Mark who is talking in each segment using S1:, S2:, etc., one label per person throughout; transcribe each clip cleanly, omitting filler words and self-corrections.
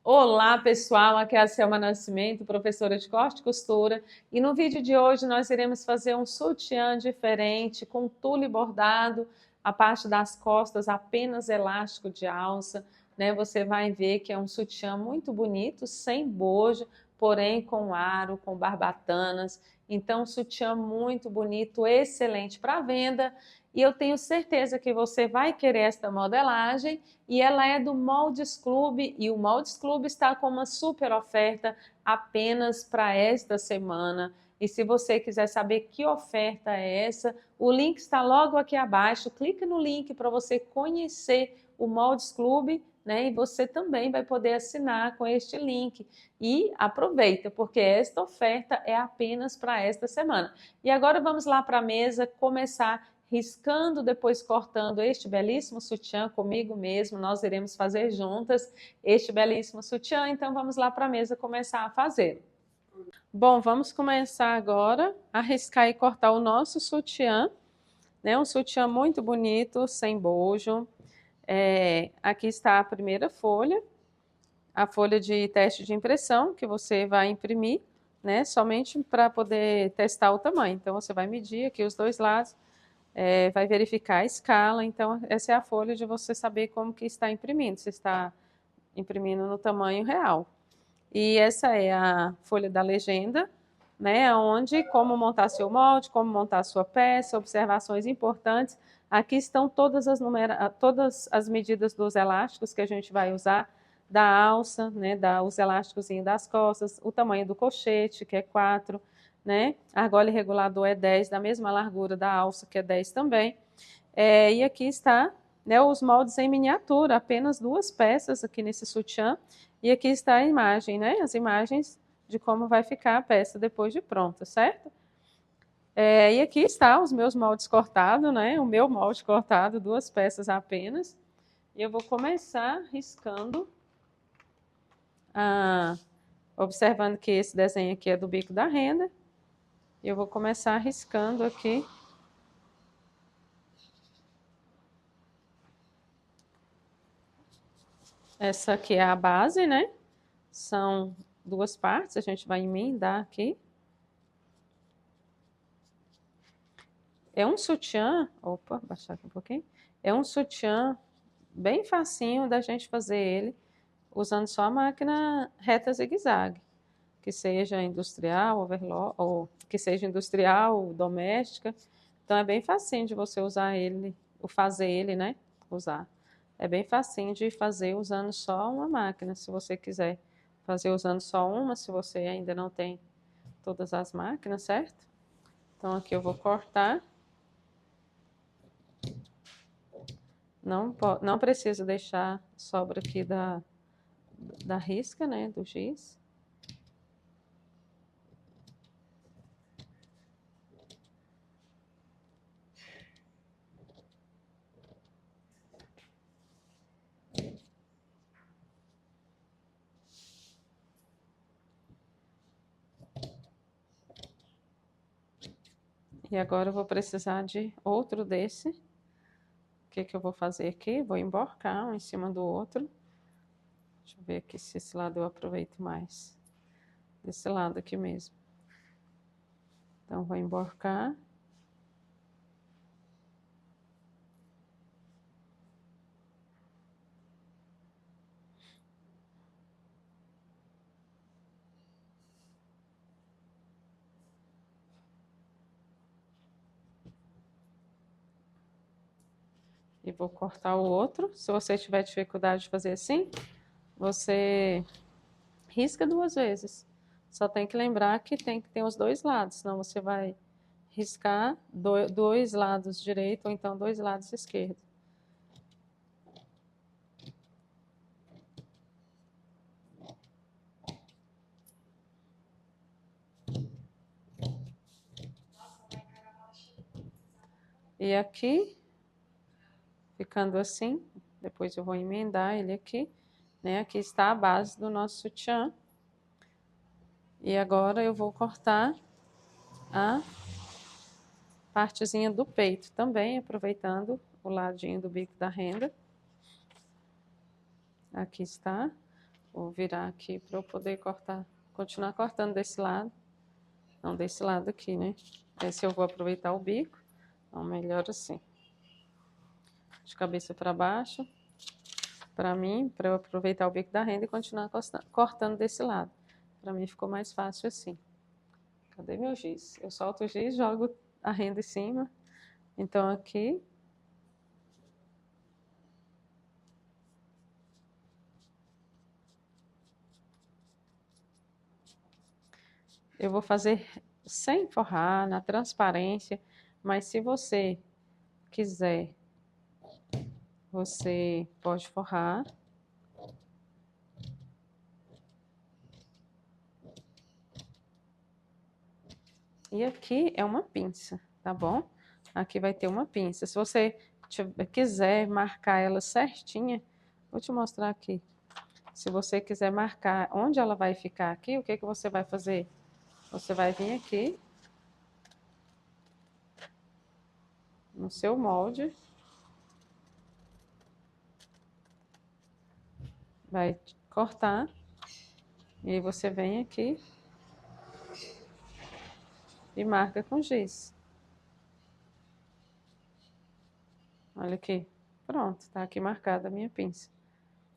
S1: Olá pessoal, aqui é a Selma Nascimento, professora de corte e costura, e no vídeo de hoje nós iremos fazer um sutiã diferente com tule bordado, a parte das costas apenas elástico de alça, né? Você vai ver que é um sutiã muito bonito, sem bojo, porém com aro, com barbatanas, então um sutiã muito bonito, excelente para venda, e eu tenho certeza que você vai querer esta modelagem, e ela é do Moldes Club, e o Moldes Club está com uma super oferta apenas para esta semana. E se você quiser saber que oferta é essa, o link está logo aqui abaixo. Clique no link para você conhecer o Moldes Club, né? E você também vai poder assinar com este link. E aproveita, porque esta oferta é apenas para esta semana. E agora vamos lá para a mesa começar riscando, depois cortando este belíssimo sutiã comigo mesmo. Nós iremos fazer juntas este belíssimo sutiã, então vamos lá para a mesa começar a fazer. Bom, vamos começar agora a riscar e cortar o nosso sutiã, né? Um sutiã muito bonito, sem bojo. Aqui está a primeira folha, a folha de teste de impressão que você vai imprimir, né? Somente para poder testar o tamanho. Então você vai medir aqui os dois lados. Vai verificar a escala, então essa é a folha de você saber como que está imprimindo, se está imprimindo no tamanho real. E essa é a folha da legenda, né, onde como montar seu molde, como montar sua peça, observações importantes. Aqui estão todas as medidas dos elásticos que a gente vai usar, da alça, né, os elásticos das costas, o tamanho do colchete, que é 4, né? A argola regulador é 10, da mesma largura da alça, que é 10 também. E aqui está, né, os moldes em miniatura, apenas 2 peças aqui nesse sutiã. E aqui está a imagem, né? As imagens de como vai ficar a peça depois de pronta, certo? E aqui está os meus moldes cortados, né? O meu molde cortado, 2 peças apenas. E eu vou começar riscando, observando que esse desenho aqui é do bico da renda. E eu vou começar riscando aqui. Essa aqui é a base, né? São 2 partes, a gente vai emendar aqui. É um sutiã, opa, baixar aqui um pouquinho. É um sutiã bem facinho da gente fazer ele, usando só a máquina reta zigue-zague, que seja industrial, overlock, ou que seja industrial, doméstica. Então é bem facinho de você usar ele, ou fazer ele, né? Usar. É bem facinho de fazer usando só uma máquina, se você quiser fazer usando só uma, se você ainda não tem todas as máquinas, certo? Então aqui eu vou cortar. Não precisa deixar sobra aqui da risca, né, do giz. E agora eu vou precisar de outro desse. O que eu vou fazer aqui? Vou emborcar um em cima do outro. Deixa eu ver aqui se esse lado eu aproveito mais. Desse lado aqui mesmo. Então, vou emborcar. E vou cortar o outro. Se você tiver dificuldade de fazer assim, você risca 2 vezes. Só tem que lembrar que tem que ter os 2 lados, senão você vai riscar 2 lados direito ou então 2 lados esquerdo. E aqui, ficando assim, depois eu vou emendar ele aqui, né? Aqui está a base do nosso sutiã. E agora eu vou cortar a partezinha do peito também, aproveitando o ladinho do bico da renda. Aqui está. Vou virar aqui para eu poder cortar, continuar cortando desse lado. Não, desse lado aqui, né? Esse eu vou aproveitar o bico. Então, melhor assim. De cabeça para baixo. Para mim, para eu aproveitar o bico da renda e continuar cortando desse lado. Para mim ficou mais fácil assim. Cadê meu giz? Eu solto o giz, jogo a renda em cima. Então, aqui... eu vou fazer sem forrar, na transparência, mas se você quiser, você pode forrar. E aqui é uma pinça, tá bom? Aqui vai ter uma pinça. Se você quiser marcar ela certinha, vou te mostrar aqui. Se você quiser marcar onde ela vai ficar aqui, o que que você vai fazer? Você vai vir aqui no seu molde, vai cortar, e aí você vem aqui e marca com giz. Olha aqui, pronto, tá aqui marcada a minha pinça.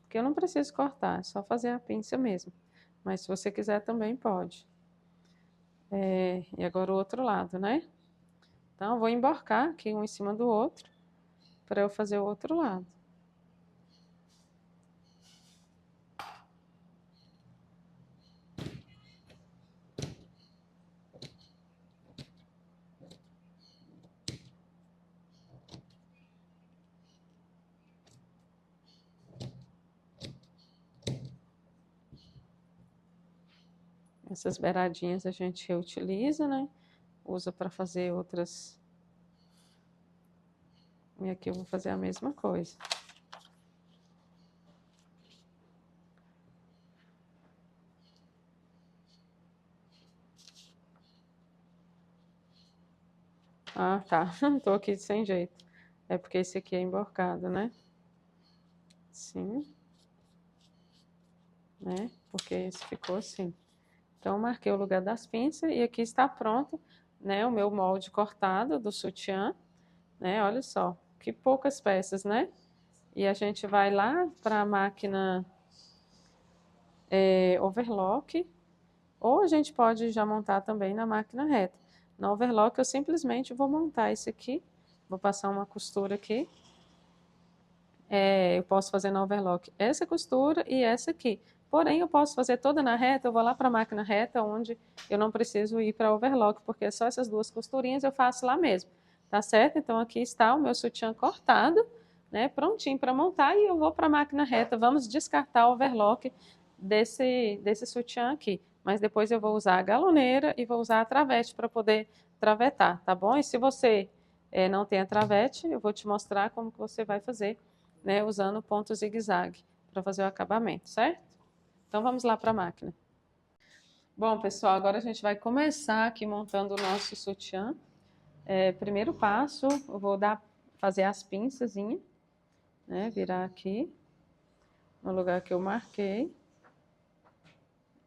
S1: Porque eu não preciso cortar, é só fazer a pinça mesmo. Mas se você quiser também pode. E agora o outro lado, né? Então eu vou emborcar aqui um em cima do outro, para eu fazer o outro lado. Essas beiradinhas a gente reutiliza, né? Usa para fazer outras. E aqui eu vou fazer a mesma coisa. Ah, tá. Tô aqui sem jeito. É porque esse aqui é emborcado, né? Sim. Né? Porque esse ficou assim. Então, eu marquei o lugar das pinças e aqui está pronto, né? O meu molde cortado do sutiã, né? Olha só, que poucas peças, né? E a gente vai lá para a máquina overlock, ou a gente pode já montar também na máquina reta. Na overlock eu simplesmente vou montar esse aqui, vou passar uma costura aqui. Eu posso fazer na overlock essa costura e essa aqui. Porém, eu posso fazer toda na reta, eu vou lá para a máquina reta, onde eu não preciso ir para a overlock, porque só essas duas costurinhas eu faço lá mesmo. Tá certo? Então, aqui está o meu sutiã cortado, né? Prontinho para montar, e eu vou para a máquina reta. Vamos descartar o overlock desse sutiã aqui. Mas depois eu vou usar a galoneira e vou usar a travete para poder travetar, tá bom? E se você não tem a travete, eu vou te mostrar como que você vai fazer, né, usando ponto zigue-zague para fazer o acabamento, certo? Então vamos lá para a máquina. Bom, pessoal, agora a gente vai começar aqui montando o nosso sutiã. Primeiro passo, eu vou fazer as pinçazinhas, né, virar aqui no lugar que eu marquei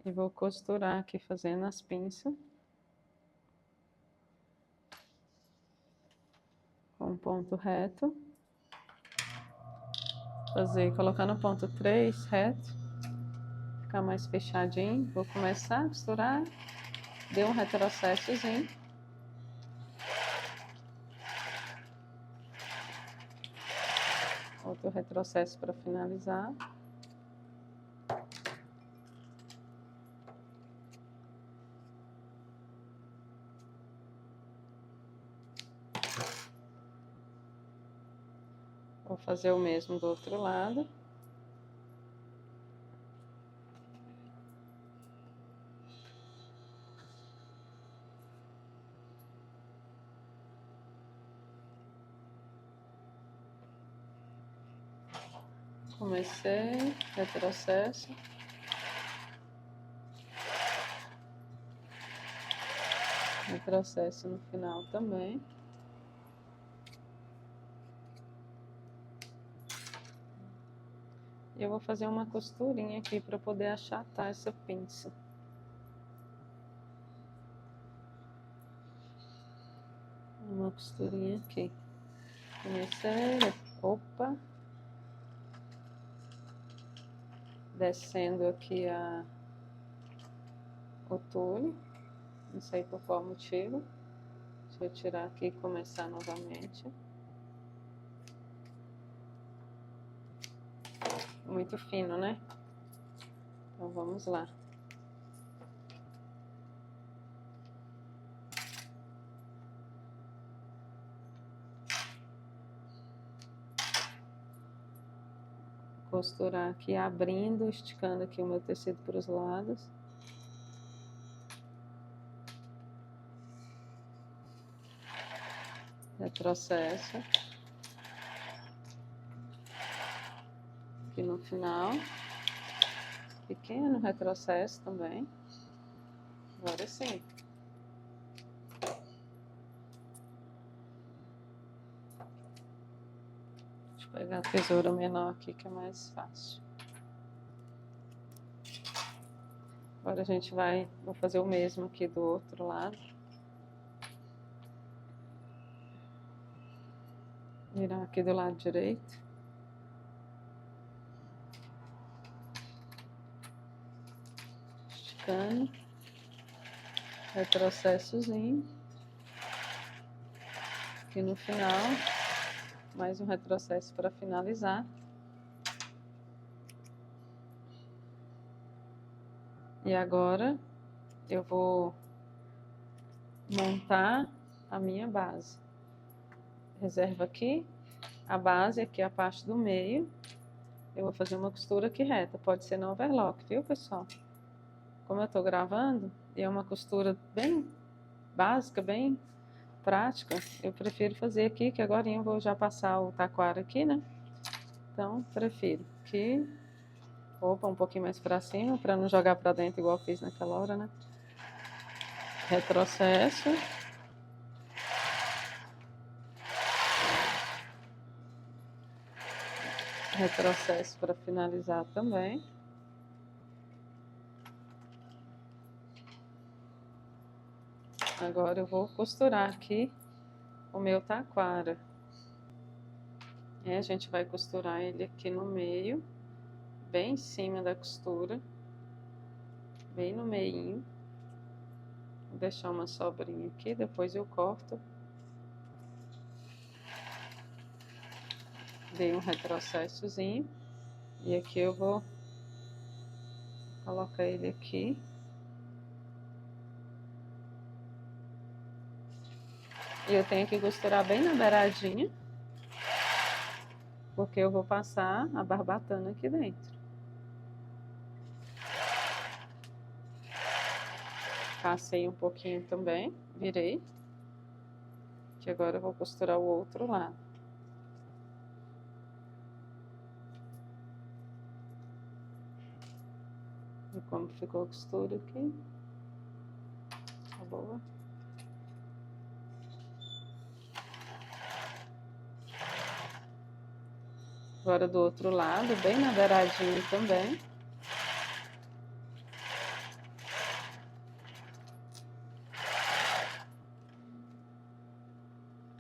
S1: e vou costurar aqui fazendo as pinças com ponto reto. Colocar no ponto 3 reto, ficar mais fechadinho. Vou começar a costurar, deu um retrocessozinho. Outro retrocesso para finalizar. Vou fazer o mesmo do outro lado. Comecei, retrocesso. Retrocesso no final também. Eu vou fazer uma costurinha aqui para poder achatar essa pinça. Uma costurinha aqui. Comecei, opa. Descendo aqui o tule. Não sei por qual motivo. Deixa eu tirar aqui e começar novamente. Muito fino, né? Então vamos lá. Costurar aqui, abrindo, esticando aqui o meu tecido para os lados. Retrocesso. Aqui no final. Pequeno retrocesso também. Agora sim. Deixa eu pegar a tesoura menor aqui que é mais fácil. Agora a gente vou fazer o mesmo aqui do outro lado. Virar aqui do lado direito. Esticando. Retrocessozinho. Aqui no final. Mais um retrocesso para finalizar. E agora eu vou montar a minha base. Reserva aqui a base, aqui a parte do meio. Eu vou fazer uma costura aqui reta, pode ser no overlock, viu, pessoal? Como eu tô gravando, e é uma costura bem básica, bem prática, eu prefiro fazer aqui, que agora eu vou já passar o taquara aqui, né? Então, prefiro aqui, opa, um pouquinho mais pra cima, pra não jogar pra dentro igual eu fiz naquela hora, né? Retrocesso. Retrocesso para finalizar também. Agora eu vou costurar aqui o meu taquara. A gente vai costurar ele aqui no meio, bem em cima da costura, bem no meinho. Vou deixar uma sobrinha aqui, depois eu corto. Dei um retrocessozinho. E aqui eu vou colocar ele aqui. E eu tenho que costurar bem na beiradinha, porque eu vou passar a barbatana aqui dentro. Passei um pouquinho também, virei. Que agora eu vou costurar o outro lado. E como ficou a costura aqui. Tá boa. Agora do outro lado, bem na beiradinha também.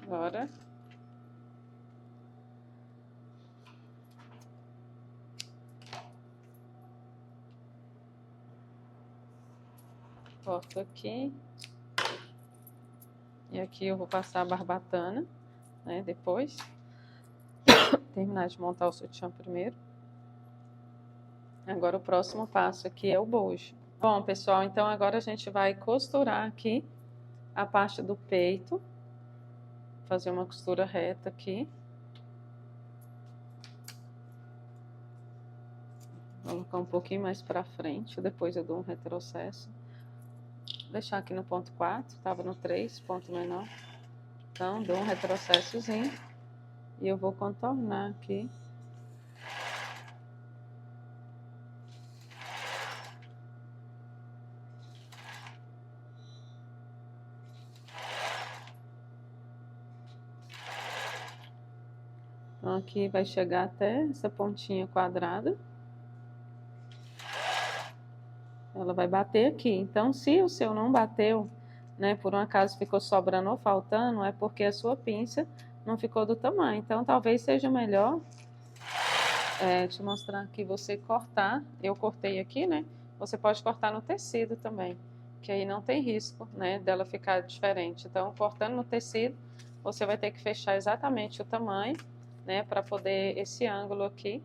S1: Agora. Corto aqui. E aqui eu vou passar a barbatana, né, depois. Terminar de montar o sutiã primeiro. Agora o próximo passo aqui é o bojo. Bom, pessoal, então agora a gente vai costurar aqui a parte do peito. Fazer uma costura reta aqui. Vou colocar um pouquinho mais pra frente, depois eu dou um retrocesso. Vou deixar aqui no ponto 4, tava no 3, ponto menor. Então, dou um retrocessozinho. E eu vou contornar aqui. Então, aqui vai chegar até essa pontinha quadrada. ela vai bater aqui. Então, se o seu não bateu, né, por um acaso ficou sobrando ou faltando, é porque a sua pinça não ficou do tamanho. Então, talvez seja melhor te mostrar aqui você cortar. Eu cortei aqui, né? Você pode cortar no tecido também, que aí não tem risco, né, dela ficar diferente. Então, cortando no tecido, você vai ter que fechar exatamente o tamanho, né, para poder esse ângulo aqui,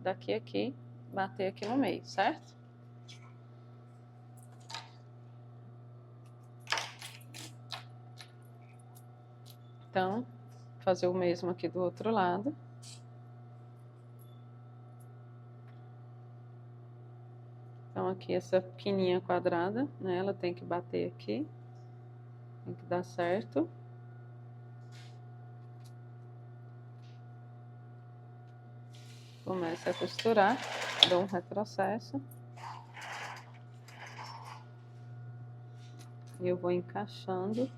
S1: daqui a aqui, bater aqui no meio, certo? Então, fazer o mesmo aqui do outro lado. Então, aqui essa quininha quadrada, né, ela tem que bater aqui, tem que dar certo. Começa a costurar, dou um retrocesso. E eu vou encaixando.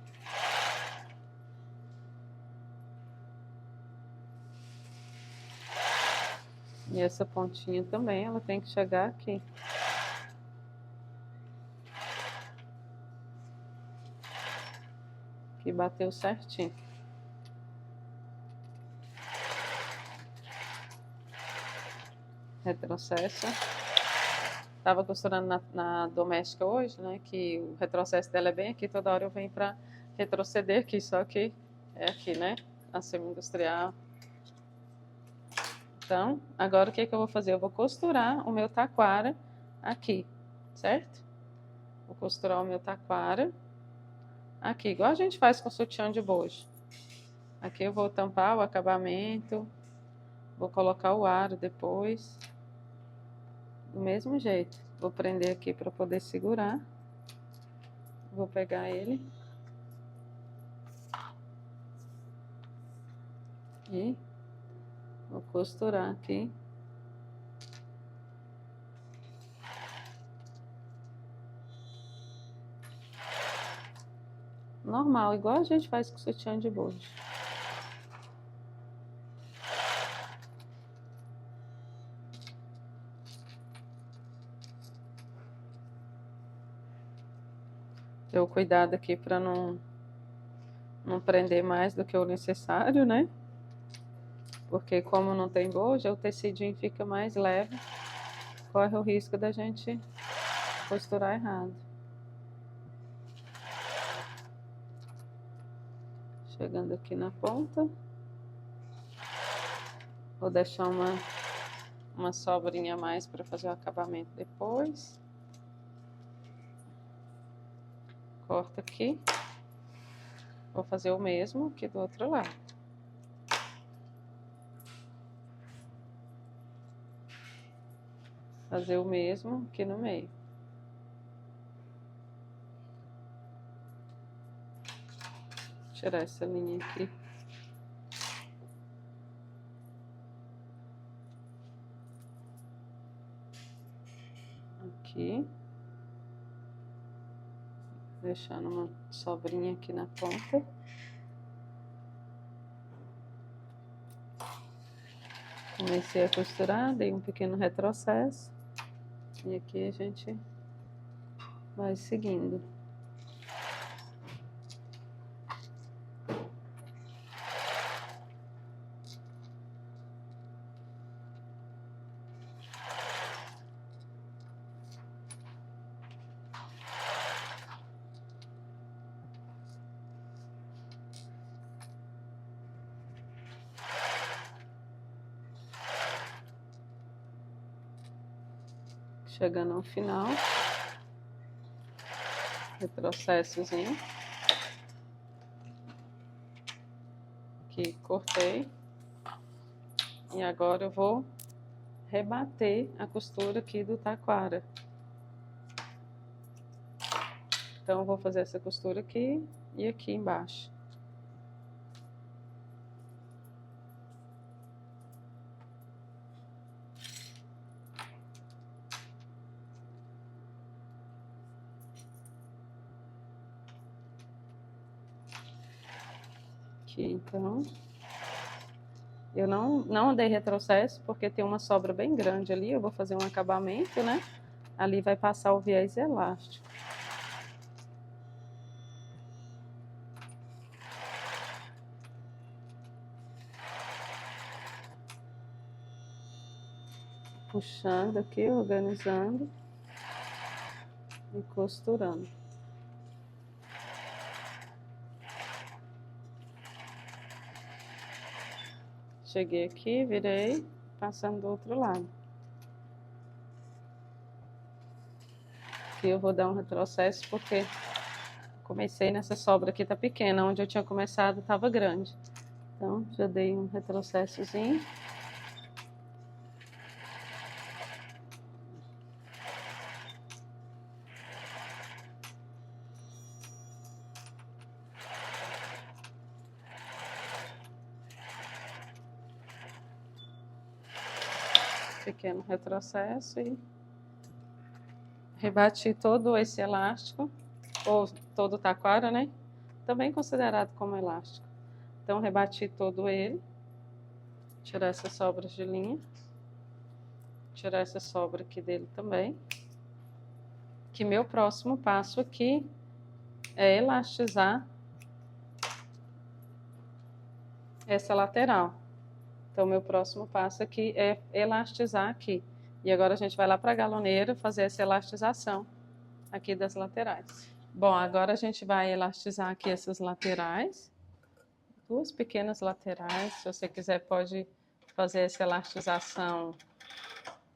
S1: E essa pontinha também, ela tem que chegar aqui. Que bateu certinho. Retrocesso. Tava costurando na doméstica hoje, né? Que o retrocesso dela é bem aqui, toda hora eu venho pra retroceder aqui, só que é aqui, né? A semi-industrial. Então, agora o que que eu vou fazer? Eu vou costurar o meu taquara aqui, certo? Vou costurar o meu taquara aqui, igual a gente faz com sutiã de bojo. Aqui eu vou tampar o acabamento, vou colocar o aro depois, do mesmo jeito. Vou prender aqui para poder segurar. Vou pegar ele. E vou costurar aqui. Normal, igual a gente faz com sutiã de bojo. Ter o cuidado aqui para não prender mais do que o necessário, né? Porque como não tem bojo, o tecidinho fica mais leve. Corre o risco da gente costurar errado. Chegando aqui na ponta. Vou deixar uma sobrinha a mais para fazer o acabamento depois. Corta aqui. Vou fazer o mesmo aqui do outro lado. Fazer o mesmo aqui no meio. Tirar essa linha aqui. Aqui. Deixando uma sobrinha aqui na ponta. Comecei a costurar, dei um pequeno retrocesso. E aqui a gente vai seguindo. Chegando ao final, retrocessozinho, aqui cortei, e agora eu vou rebater a costura aqui do taquara. Então eu vou fazer essa costura aqui e aqui embaixo. Aqui, então, eu não dei retrocesso porque tem uma sobra bem grande ali, eu vou fazer um acabamento, né? Ali vai passar o viés elástico. Puxando aqui, organizando e costurando. Cheguei aqui, virei, passando do outro lado. Aqui eu vou dar um retrocesso porque comecei nessa sobra aqui, tá pequena, onde eu tinha começado tava grande. Então, já dei um retrocessozinho. Pequeno retrocesso e rebati todo esse elástico, ou todo o taquara, né? Também considerado como elástico. Então, rebati todo ele, tirar essas sobras de linha, tirar essa sobra aqui dele também. Que meu próximo passo aqui é elastizar essa lateral. Então, meu próximo passo aqui é elastizar aqui. E agora a gente vai lá para a galoneira fazer essa elastização aqui das laterais. Bom, agora a gente vai elastizar aqui essas laterais. Duas pequenas laterais. Se você quiser, pode fazer essa elastização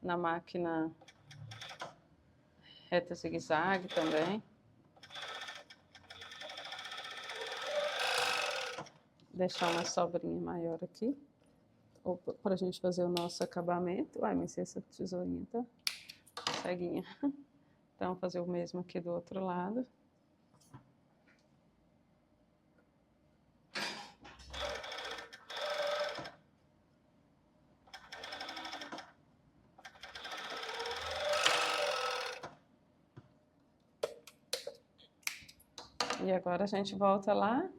S1: na máquina reta zigue-zague também. Deixar uma sobrinha maior aqui. Para a gente fazer o nosso acabamento. Ai, mas essa tesourinha tá ceguinha. Então, fazer o mesmo aqui do outro lado. E agora a gente volta lá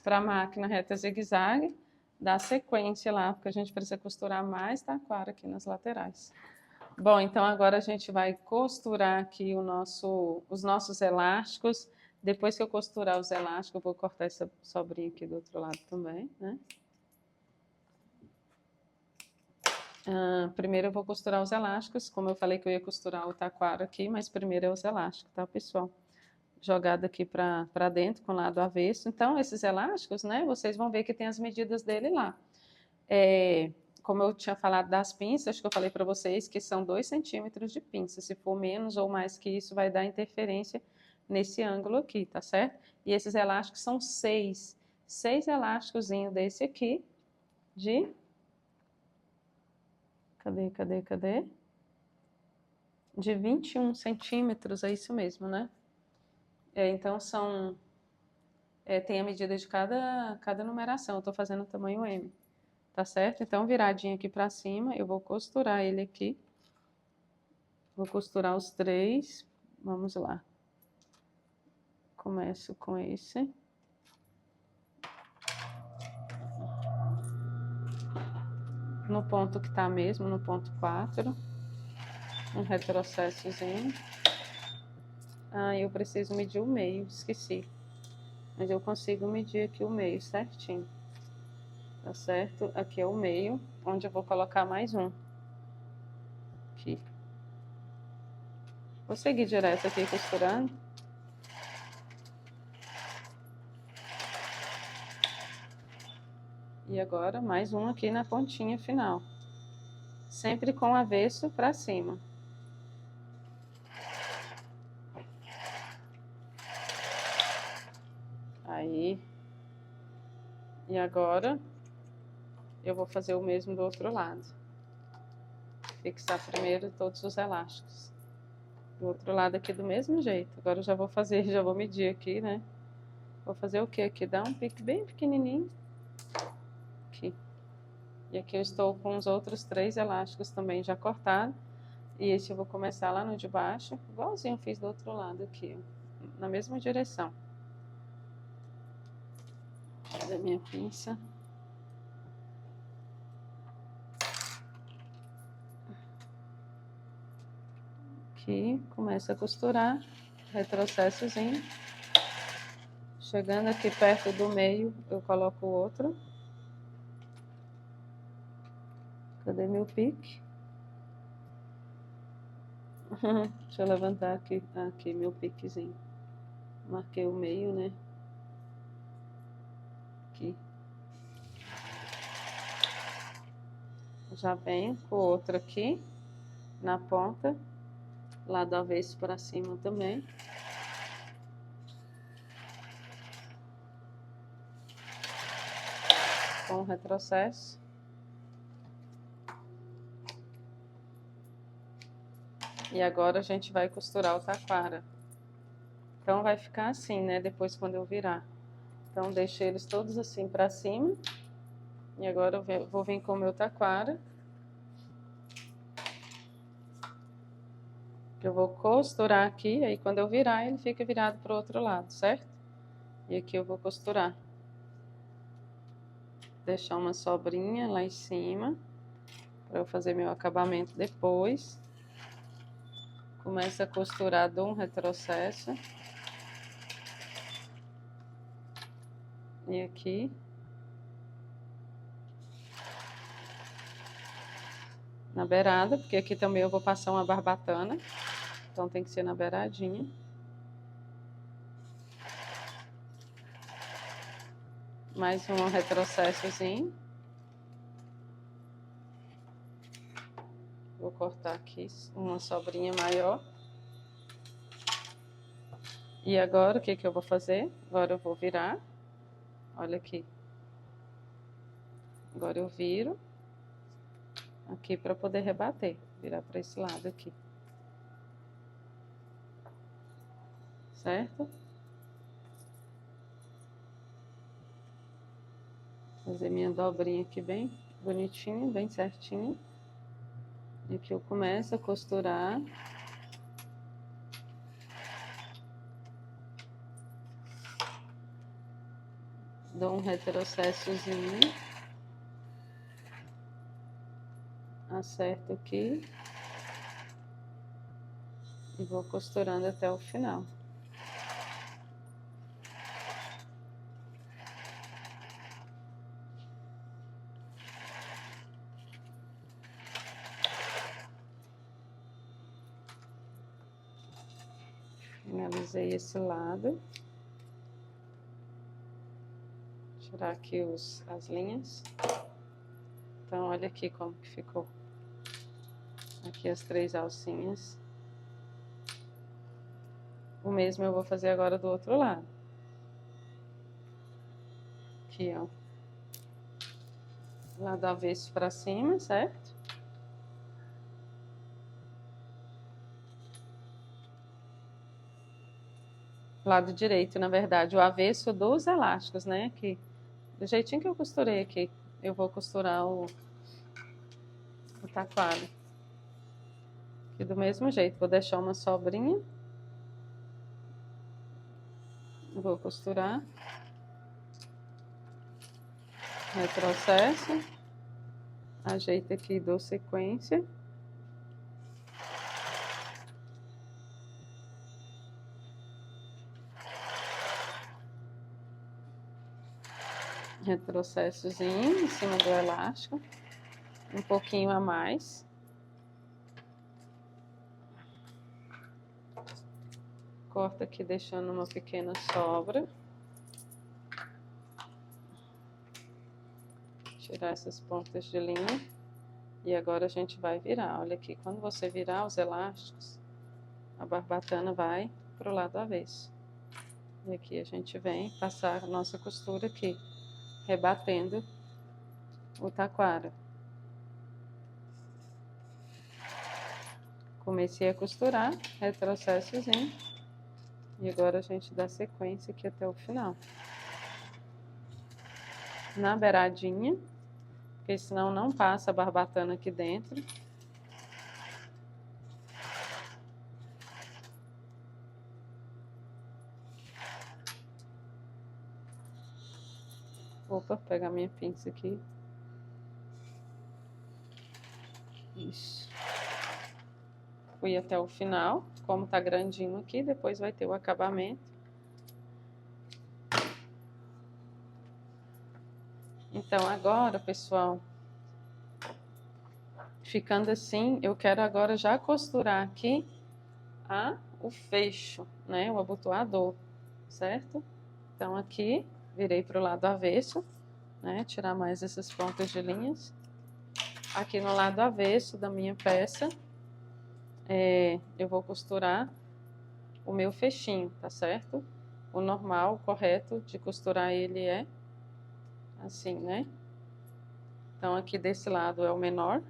S1: para a máquina reta zigue-zague, dá sequência lá, porque a gente precisa costurar mais taquara aqui nas laterais. Bom, então agora a gente vai costurar aqui os nossos elásticos. Depois que eu costurar os elásticos, eu vou cortar essa sobrinha aqui do outro lado também, né? Primeiro eu vou costurar os elásticos, como eu falei que eu ia costurar o taquara aqui, mas primeiro é os elásticos, tá, pessoal? Jogado aqui para dentro com o lado avesso. Então, esses elásticos, né, vocês vão ver que tem as medidas dele lá. Como eu tinha falado das pinças, acho que eu falei para vocês que são 2 centímetros de pinça. Se for menos ou mais que isso, vai dar interferência nesse ângulo aqui, tá certo? E esses elásticos são 6 elásticozinhos desse aqui, de... Cadê? De 21 centímetros, é isso mesmo, né? Então, tem a medida de cada numeração. Eu estou fazendo o tamanho M, tá certo? Então, viradinho aqui para cima, eu vou costurar ele aqui. Vou costurar os 3. Vamos lá. Começo com esse. No ponto que tá mesmo, no ponto 4. Um retrocessozinho. Eu preciso medir o meio, esqueci. Mas eu consigo medir aqui o meio certinho. Tá certo? Aqui é o meio, onde eu vou colocar mais um. Aqui. Vou seguir direto aqui costurando. E agora mais um aqui na pontinha final. Sempre com o avesso para cima. Aí. E agora eu vou fazer o mesmo do outro lado. Fixar primeiro todos os elásticos. Do outro lado aqui do mesmo jeito. Agora eu já vou fazer, já vou medir aqui, né? Vou fazer o que aqui? Dar um pique bem pequenininho. Aqui. E aqui eu estou com os outros 3 elásticos também já cortados. E esse eu vou começar lá no de baixo, igualzinho eu fiz do outro lado aqui, ó, na mesma direção. Da minha pinça. Aqui. Aqui, começa a costurar, retrocessozinho. Chegando aqui perto do meio, eu coloco o outro. Cadê meu pique? Deixa eu levantar aqui, aqui meu piquezinho. Marquei o meio, né? Aqui. Já venho com o outro aqui, na ponta, lado avesso para cima também. Com o retrocesso. E agora a gente vai costurar o taquara. Então vai ficar assim, né? Depois quando eu virar. Então deixo eles todos assim para cima. E agora eu vou vir com o meu taquara. Eu vou costurar aqui, aí quando eu virar ele fica virado para o outro lado, certo? E aqui eu vou costurar. Deixar uma sobrinha lá em cima, para eu fazer meu acabamento depois. Começa a costurar, dou um retrocesso. E aqui. Na beirada, porque aqui também eu vou passar uma barbatana. Então tem que ser na beiradinha. Mais um retrocessozinho. Vou cortar aqui uma sobrinha maior. E agora o que eu vou fazer? Agora eu vou virar. Olha aqui. Agora eu viro. Aqui para poder rebater. Virar para esse lado aqui. Certo? Fazer minha dobrinha aqui bem bonitinha, bem certinha. E aqui eu começo a costurar. Dou um retrocessozinho. Acerto aqui. E vou costurando até o final. Finalizei esse lado. Tirar aqui as linhas. Então, olha aqui como que ficou. Aqui as 3 alcinhas. O mesmo eu vou fazer agora do outro lado. Aqui, ó. Lado avesso para cima, certo? Lado direito, na verdade, o avesso dos elásticos, né? Aqui. Do jeitinho que eu costurei aqui. Eu vou costurar o taquara. Aqui do mesmo jeito. Vou deixar uma sobrinha. Vou costurar. Retrocesso. Ajeito aqui e dou sequência. Retrocessozinho em cima do elástico. Um pouquinho a mais. Corta aqui deixando uma pequena sobra. Tirar essas pontas de linha. E agora a gente vai virar. Olha aqui, quando você virar os elásticos, a barbatana vai pro lado avesso. E aqui a gente vem passar a nossa costura aqui, rebatendo o taquara. Comecei a costurar, retrocessozinho. E agora a gente dá sequência aqui até o final. Na beiradinha, porque senão não passa a barbatana aqui dentro. Opa, pegar minha pinça aqui. Isso. fui até o final, como tá grandinho aqui, depois vai ter o acabamento. Então, agora, pessoal, ficando assim, eu quero agora já costurar aqui o fecho, né, o abotoador, certo? Então, aqui, virei para o lado avesso, né, tirar mais essas pontas de linhas. Aqui no lado avesso da minha peça, eu vou costurar o meu fechinho, tá certo? O normal, o correto de costurar ele é assim, né? Então, aqui desse lado é o menor.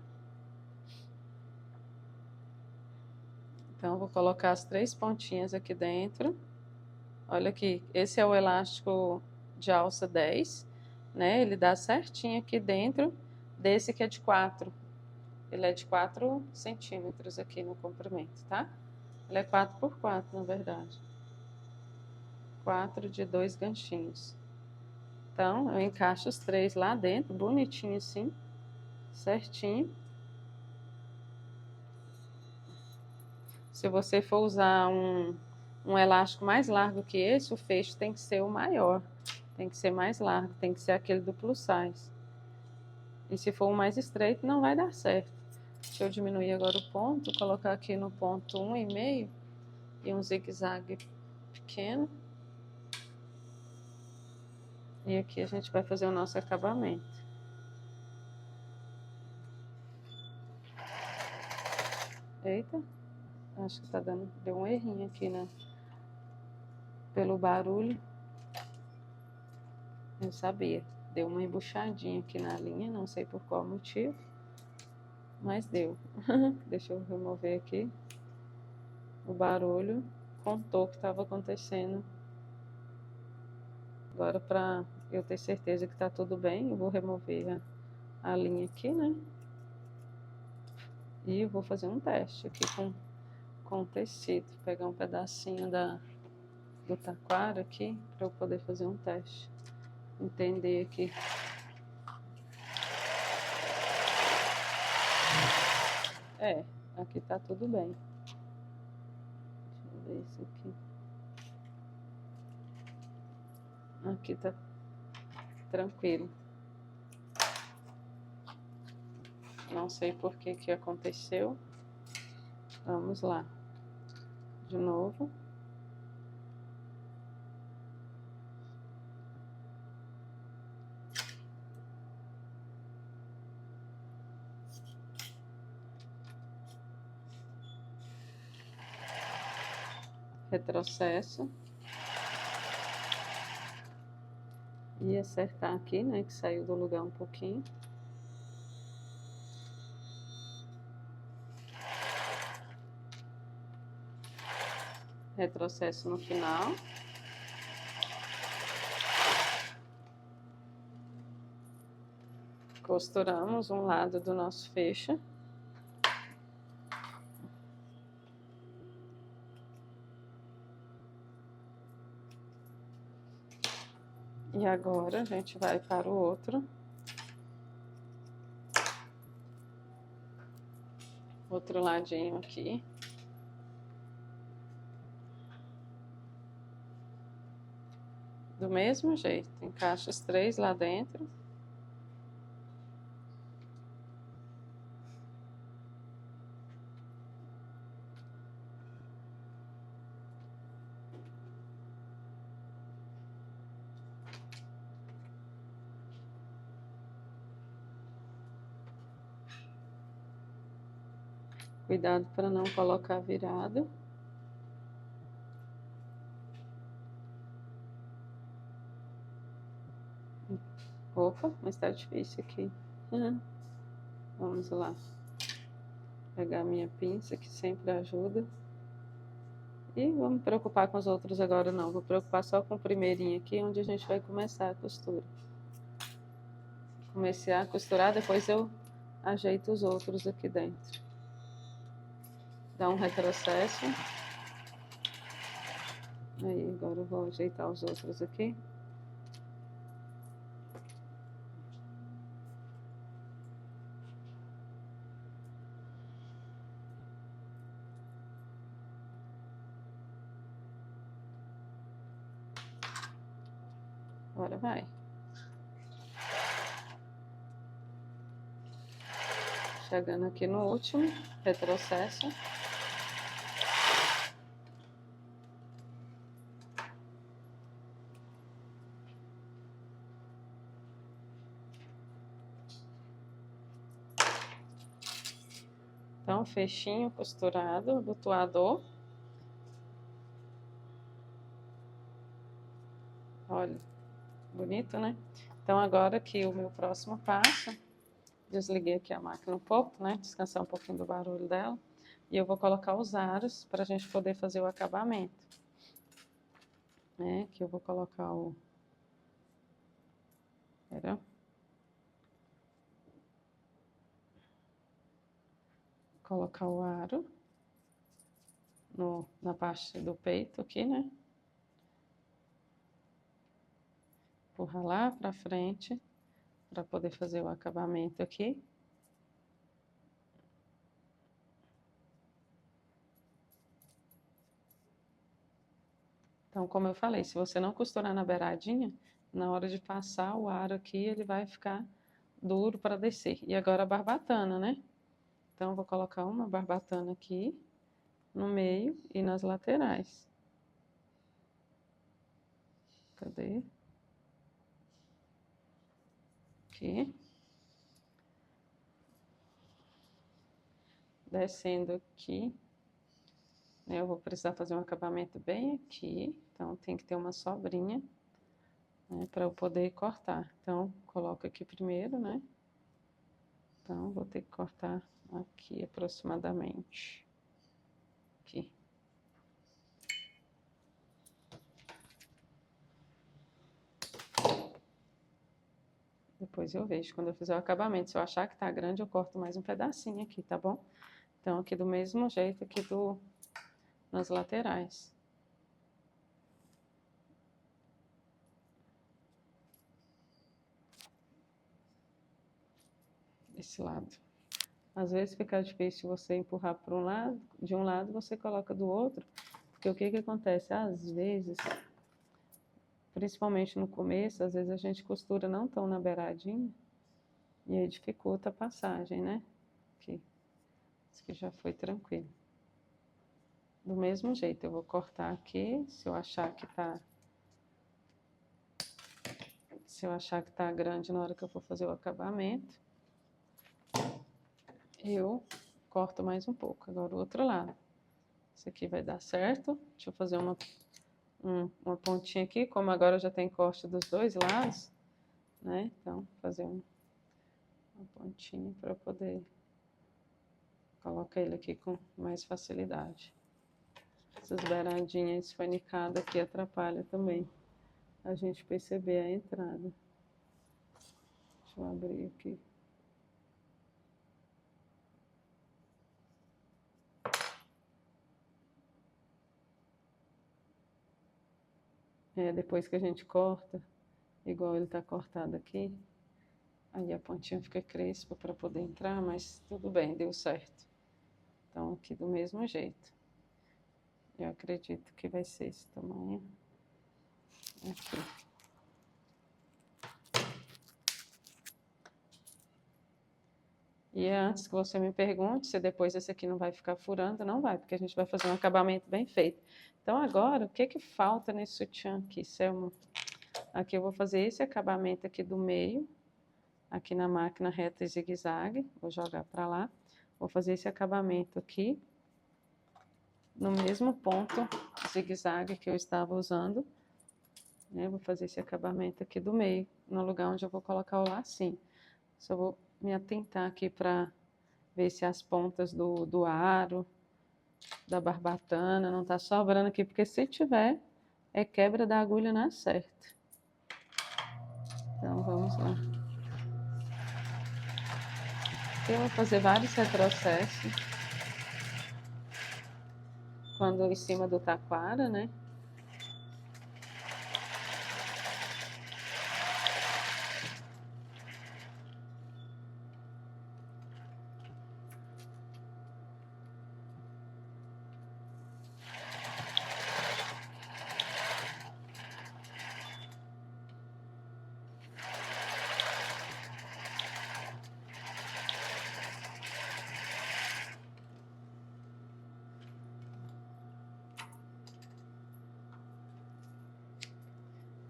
S1: Então, eu vou colocar as 3 pontinhas aqui dentro. Olha aqui, esse é o elástico de alça 10, né? Ele dá certinho aqui dentro desse que é de 4. Ele é de 4 centímetros aqui no comprimento, tá? Ele é 4 por 4, na verdade. 4 de 2 ganchinhos. Então, eu encaixo os 3 lá dentro, bonitinho assim, certinho. Se você for usar um elástico mais largo que esse, o fecho tem que ser o maior. Tem que ser mais largo, tem que ser aquele do plus size. E se for o mais estreito, não vai dar certo. Deixa eu diminuir agora o ponto, colocar aqui no ponto 1,5 e um zigue-zague pequeno. E aqui a gente vai fazer o nosso acabamento. Eita, acho que tá dando, deu um errinho aqui, né? Pelo barulho. Eu sabia. Deu uma embuchadinha aqui na linha, não sei por qual motivo. Mas deu. Deixa eu remover aqui. O barulho contou o que estava acontecendo. Agora, para eu ter certeza que tá tudo bem, eu vou remover a linha aqui, né? E eu vou fazer um teste aqui com o tecido. Pegar um pedacinho do taquara aqui, para eu poder fazer um teste. Entender aqui. Aqui tá tudo bem. Deixa eu ver isso aqui. Aqui tá tranquilo. Não sei por que aconteceu. Vamos lá. De novo. Retrocesso. E acertar aqui, né, que saiu do lugar um pouquinho. Retrocesso no final. Costuramos um lado do nosso fecho. E agora a gente vai para o outro. Outro ladinho aqui. Do mesmo jeito, encaixa os 3 lá dentro. Cuidado para não colocar virado. Opa, mas tá difícil aqui. Vamos lá. Pegar minha pinça, que sempre ajuda. E vamos me preocupar com os outros agora não. Vou preocupar só com o primeirinho aqui, onde a gente vai começar a costura. Comecei a costurar, depois eu ajeito os outros aqui dentro. Dá um retrocesso. Aí, agora eu vou ajeitar os outros aqui. Agora vai. Chegando aqui no último, retrocesso. Então, fechinho costurado, abotoador. Olha, bonito, né? Então, agora aqui o meu próximo passo, desliguei aqui a máquina um pouco, né? Descansar um pouquinho do barulho dela. E eu vou colocar os aros para a gente poder fazer o acabamento. Né? Aqui eu vou colocar o... Pera. Colocar o aro na parte do peito aqui, né? Empurrar lá pra frente para poder fazer o acabamento aqui. Então, como eu falei, se você não costurar na beiradinha, na hora de passar o aro aqui, ele vai ficar duro para descer. E agora a barbatana, né? Então, eu vou colocar uma barbatana aqui no meio e nas laterais. Cadê? Aqui. Descendo aqui. Eu vou precisar fazer um acabamento bem aqui. Então, tem que ter uma sobrinha, né, para eu poder cortar. Então, coloco aqui primeiro, né? Então, vou ter que cortar aqui aproximadamente. Aqui. Depois eu vejo quando eu fizer o acabamento. Se eu achar que tá grande, eu corto mais um pedacinho aqui, tá bom? Então, aqui do mesmo jeito aqui nas laterais. Esse lado. Às vezes fica difícil você empurrar para um lado, de um lado você coloca do outro, porque o que que acontece? Às vezes, principalmente no começo, às vezes a gente costura não tão na beiradinha, e aí dificulta a passagem, né? Aqui. Isso aqui já foi tranquilo. Do mesmo jeito, eu vou cortar aqui, se eu achar que tá grande na hora que eu for fazer o acabamento, eu corto mais um pouco. Agora o outro lado. Isso aqui vai dar certo. Deixa eu fazer uma pontinha aqui, como agora já tem corte dos dois lados, né? Então, fazer uma pontinha para poder colocar ele aqui com mais facilidade. Essas beiradinhas esfanicadas aqui atrapalham também a gente perceber a entrada. Deixa eu abrir aqui. Depois que a gente corta, igual ele tá cortado aqui, aí a pontinha fica crespa para poder entrar, mas tudo bem, deu certo. Então, aqui do mesmo jeito. Eu acredito que vai ser esse tamanho. Aqui. E antes que você me pergunte se depois esse aqui não vai ficar furando, não vai, porque a gente vai fazer um acabamento bem feito. Então, agora, o que que falta nesse sutiã aqui, Selma? Aqui eu vou fazer esse acabamento aqui do meio, aqui na máquina reta e zigue-zague, vou jogar para lá. Vou fazer esse acabamento aqui, no mesmo ponto zigue-zague que eu estava usando, né? Vou fazer esse acabamento aqui do meio, no lugar onde eu vou colocar o lacinho. Só vou me atentar aqui para ver se as pontas do aro, da barbatana, não tá sobrando aqui, porque se tiver, é quebra da agulha na certa. Então, vamos lá. Aqui eu vou fazer vários retrocessos. Quando em cima do taquara, né?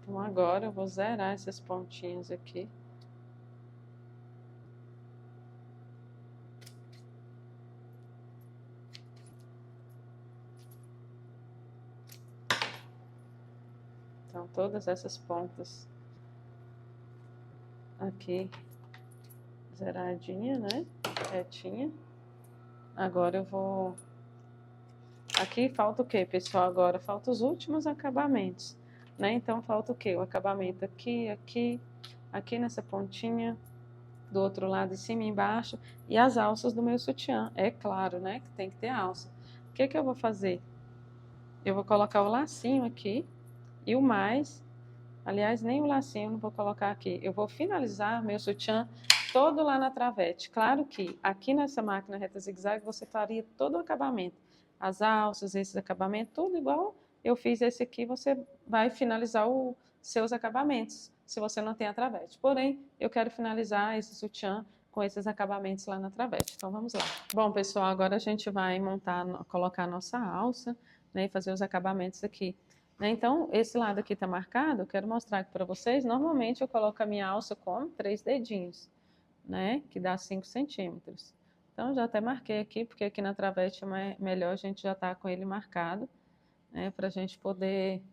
S1: Então agora eu vou zerar essas pontinhas aqui. Então todas essas pontas aqui zeradinha, né? Retinha. Agora eu vou... Aqui falta o que, pessoal? Agora falta os últimos acabamentos, né? Então falta o que? O acabamento aqui, aqui, aqui nessa pontinha, do outro lado, em cima e embaixo, e as alças do meu sutiã. É claro, né? Que tem que ter alça. O que que eu vou fazer? Eu vou colocar o lacinho aqui e o mais... Aliás, nem o lacinho eu não vou colocar aqui. Eu vou finalizar meu sutiã todo lá na travete. Claro que aqui nessa máquina reta zigue-zague você faria todo o acabamento. As alças, esses acabamentos, tudo igual eu fiz esse aqui, você vai finalizar os seus acabamentos, se você não tem a travete. Porém, eu quero finalizar esse sutiã com esses acabamentos lá na travete. Então, vamos lá. Bom, pessoal, agora a gente vai montar, colocar a nossa alça, né, e fazer os acabamentos aqui. Então, esse lado aqui está marcado, eu quero mostrar aqui para vocês. Normalmente eu coloco a minha alça com 3 dedinhos, né? Que dá 5 centímetros. Então, já até marquei aqui, porque aqui na travete é melhor a gente já tá com ele marcado, né? Para a gente poder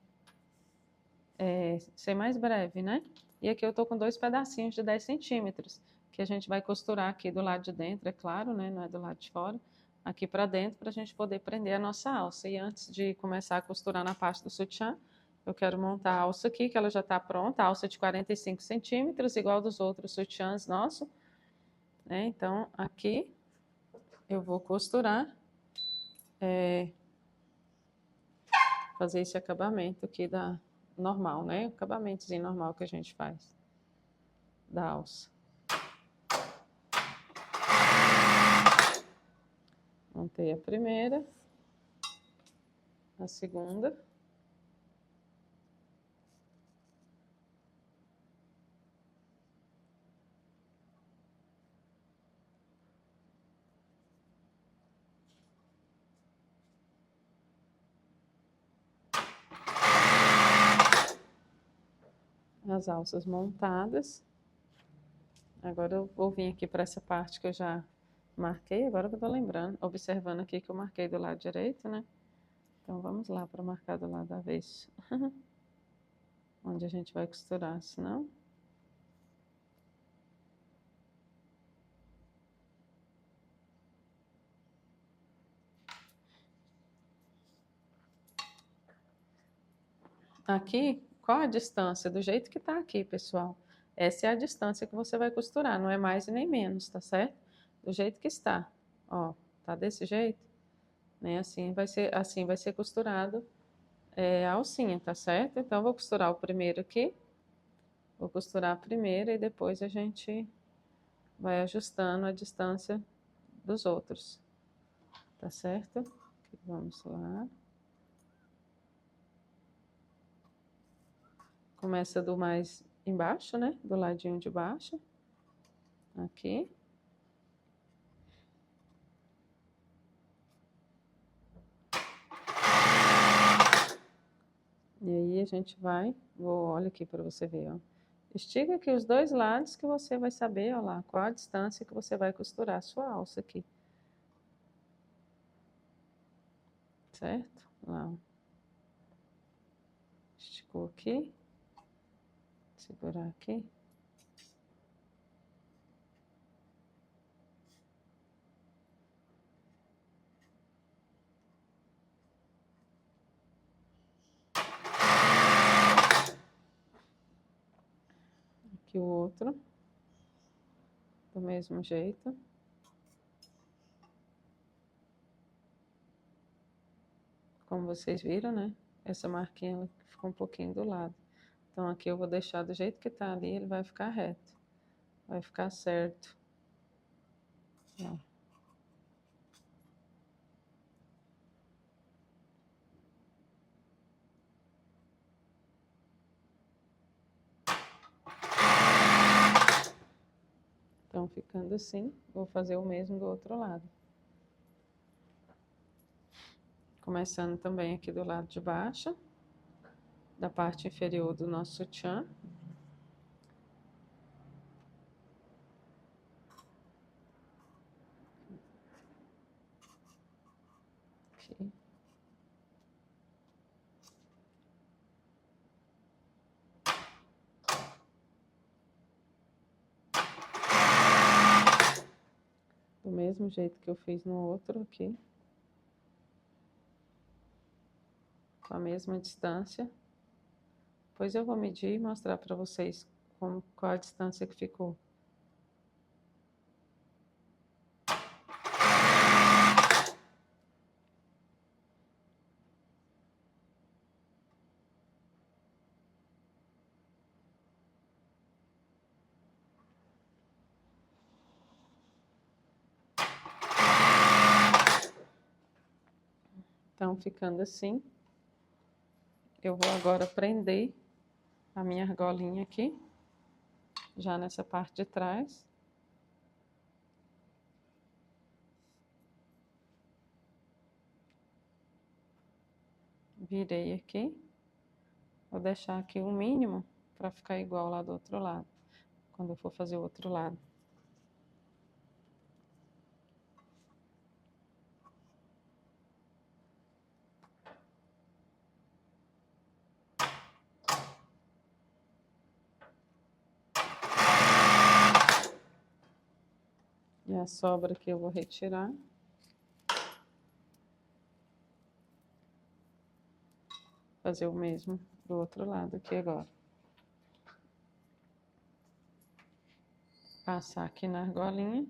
S1: ser mais breve, né? E aqui eu tô com 2 pedacinhos de 10 centímetros, que a gente vai costurar aqui do lado de dentro, é claro, né? Não é do lado de fora. Aqui para dentro, para a gente poder prender a nossa alça. E antes de começar a costurar na parte do sutiã, eu quero montar a alça aqui, que ela já está pronta, a alça de 45 centímetros, igual dos outros sutiãs nossos, né? Então, aqui eu vou costurar, fazer esse acabamento aqui da normal, né? O acabamentozinho normal que a gente faz da alça. Montei a primeira, a segunda. As alças montadas. Agora eu vou vir aqui para essa parte que eu já marquei, agora que eu tô lembrando, observando aqui que eu marquei do lado direito, né? Então vamos lá para marcar do lado avesso. Onde a gente vai costurar, senão... Aqui, qual a distância? Do jeito que tá aqui, pessoal. Essa é a distância que você vai costurar, não é mais e nem menos, tá certo? Do jeito que está. Ó, tá desse jeito? Né? Assim vai ser costurado a alcinha, tá certo? Então, eu vou costurar o primeiro aqui. Vou costurar a primeira e depois a gente vai ajustando a distância dos outros, tá certo? Aqui, vamos lá. Começa do mais embaixo, né? Do ladinho de baixo. Aqui. E aí a gente vai, olha aqui para você ver, ó. Estica aqui os dois lados que você vai saber, ó lá, qual a distância que você vai costurar a sua alça aqui. Certo? Lá. Esticou aqui. Segurar aqui. Aqui o outro. Do mesmo jeito. Como vocês viram, né? Essa marquinha ficou um pouquinho do lado. Então aqui eu vou deixar do jeito que tá ali, ele vai ficar reto. Vai ficar certo. Ó. Então, ficando assim, vou fazer o mesmo do outro lado. Começando também aqui do lado de baixo. da parte inferior do nosso sutiã. Aqui. Do mesmo jeito que eu fiz no outro aqui. Com a mesma distância. Depois eu vou medir e mostrar para vocês qual a distância que ficou. Então, ficando assim, eu vou agora prender a minha argolinha aqui, já nessa parte de trás. Virei aqui. Vou deixar aqui o mínimo para ficar igual lá do outro lado, quando eu for fazer o outro lado. E a sobra aqui eu vou retirar. Fazer o mesmo do outro lado aqui agora. Passar aqui na argolinha.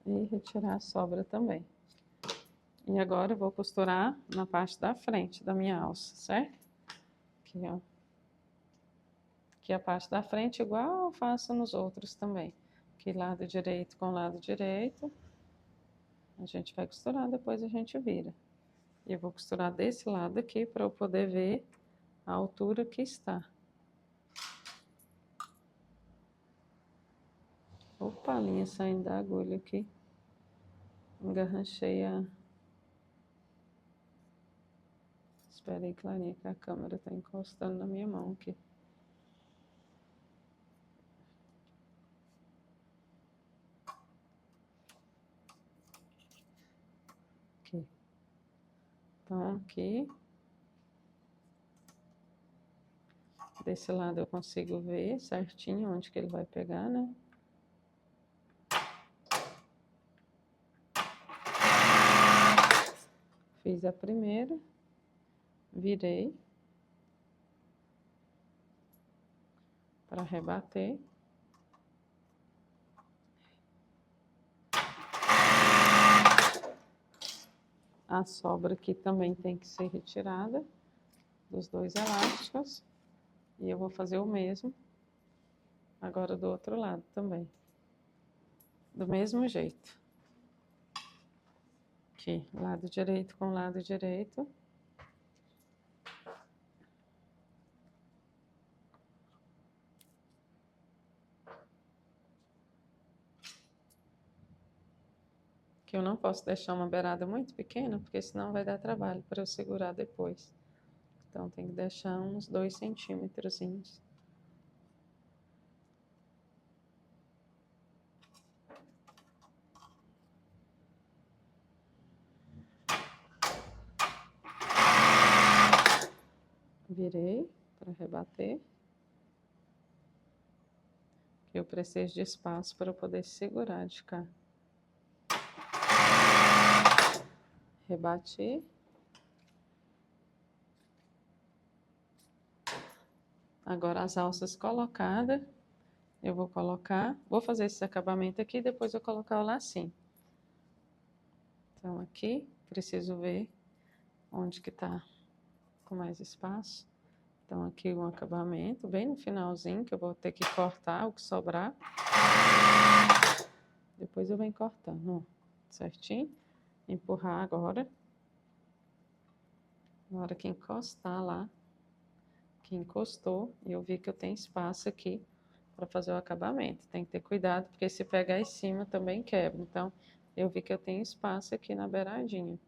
S1: E retirar a sobra também. E agora eu vou costurar na parte da frente da minha alça, certo? Aqui, ó. Aqui a parte da frente, igual eu faço nos outros também. Aqui lado direito com lado direito. A gente vai costurar, depois a gente vira. E eu vou costurar desse lado aqui para eu poder ver a altura que está. Opa, a linha saindo da agulha aqui. Engarranchei a... Espera aí, Clarinha, que a câmera tá encostando na minha mão aqui. Aqui. Então, aqui. Desse lado eu consigo ver certinho onde que ele vai pegar, né? Fiz a primeira. Virei. Para rebater. A sobra aqui também tem que ser retirada dos dois elásticos. E eu vou fazer o mesmo agora do outro lado também. Do mesmo jeito. Aqui, lado direito com lado direito. Que eu não posso deixar uma beirada muito pequena, porque senão vai dar trabalho para eu segurar depois. Então, tem que deixar uns 2 centímetrozinhos. Virei para rebater. Eu preciso de espaço para eu poder segurar de cá. Rebati. Agora as alças colocadas, eu vou colocar, vou fazer esse acabamento aqui, depois eu colocar o lacinho. Então aqui, preciso ver onde que tá com mais espaço. Então aqui um acabamento, bem no finalzinho, que eu vou ter que cortar o que sobrar. Depois eu venho cortando, ó. certinho. Empurrar agora. Na hora que encostar lá, que encostou, eu vi que eu tenho espaço aqui para fazer o acabamento. Tem que ter cuidado, porque se pegar em cima também quebra. Então, eu vi que eu tenho espaço aqui na beiradinha.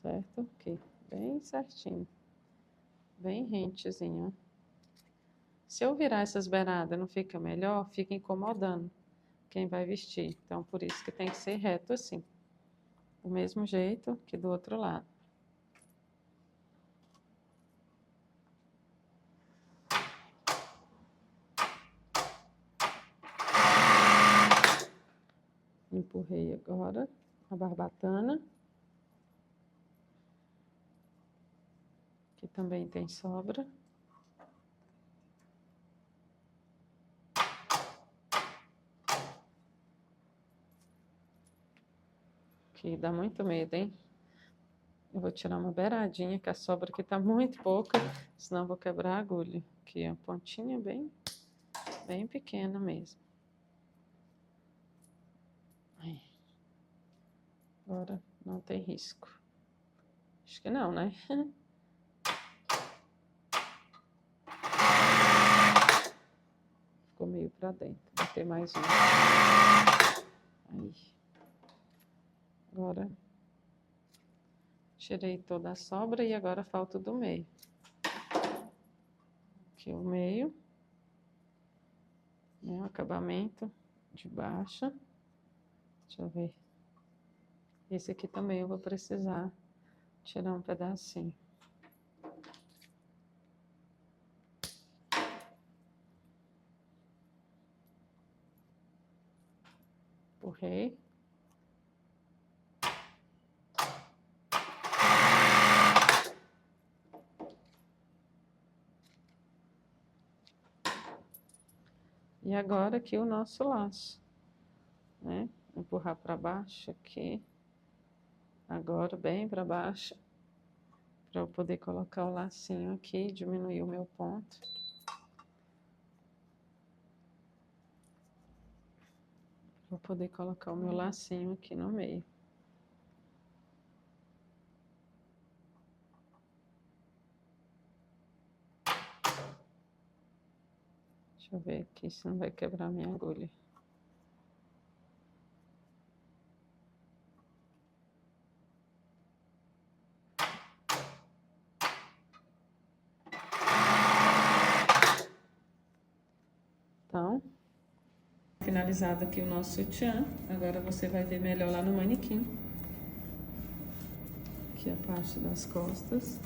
S1: Certo? Aqui, bem certinho. Bem rentezinho. Se eu virar essas beiradas, não fica melhor? Fica incomodando quem vai vestir. Então, por isso que tem que ser reto assim. Do mesmo jeito que do outro lado. Empurrei agora a barbatana. Aqui também tem sobra. Aqui dá muito medo, hein? Eu vou tirar uma beiradinha, que a sobra aqui tá muito pouca, senão eu vou quebrar a agulha. Aqui, a pontinha bem pequena mesmo. Aí. Agora não tem risco. Acho que não, né? Ficou meio pra dentro. Vou ter mais um. Aí. Agora, tirei toda a sobra e agora falta o do meio. Aqui o meio. O acabamento de baixo. Deixa eu ver. Esse aqui também eu vou precisar tirar um pedacinho. Empurrei. E agora aqui o nosso laço, né? Empurrar para baixo aqui. Agora bem para baixo. Para eu poder colocar o lacinho aqui, diminuir o meu ponto. Vou poder colocar o meu lacinho aqui no meio. Deixa eu ver aqui se não vai quebrar minha agulha. Então, finalizado aqui o nosso sutiã. Agora você vai ver melhor lá no manequim. Aqui a parte das costas.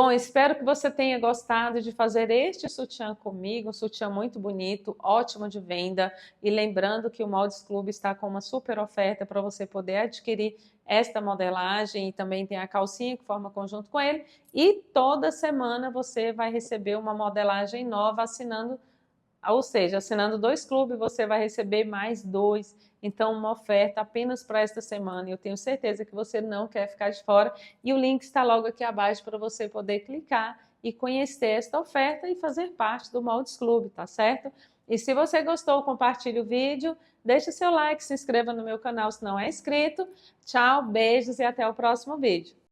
S1: Bom, espero que você tenha gostado de fazer este sutiã comigo, um sutiã muito bonito, ótimo de venda. E lembrando que o Moldes Club está com uma super oferta para você poder adquirir esta modelagem e também tem a calcinha que forma conjunto com ele. E toda semana você vai receber uma modelagem nova assinando, ou seja, assinando 2 clubes, você vai receber mais 2. Então, uma oferta apenas para esta semana. Eu tenho certeza que você não quer ficar de fora. E o link está logo aqui abaixo para você poder clicar e conhecer esta oferta e fazer parte do Moldes Club, tá certo? E se você gostou, compartilhe o vídeo, deixe seu like, se inscreva no meu canal se não é inscrito. Tchau, beijos e até o próximo vídeo.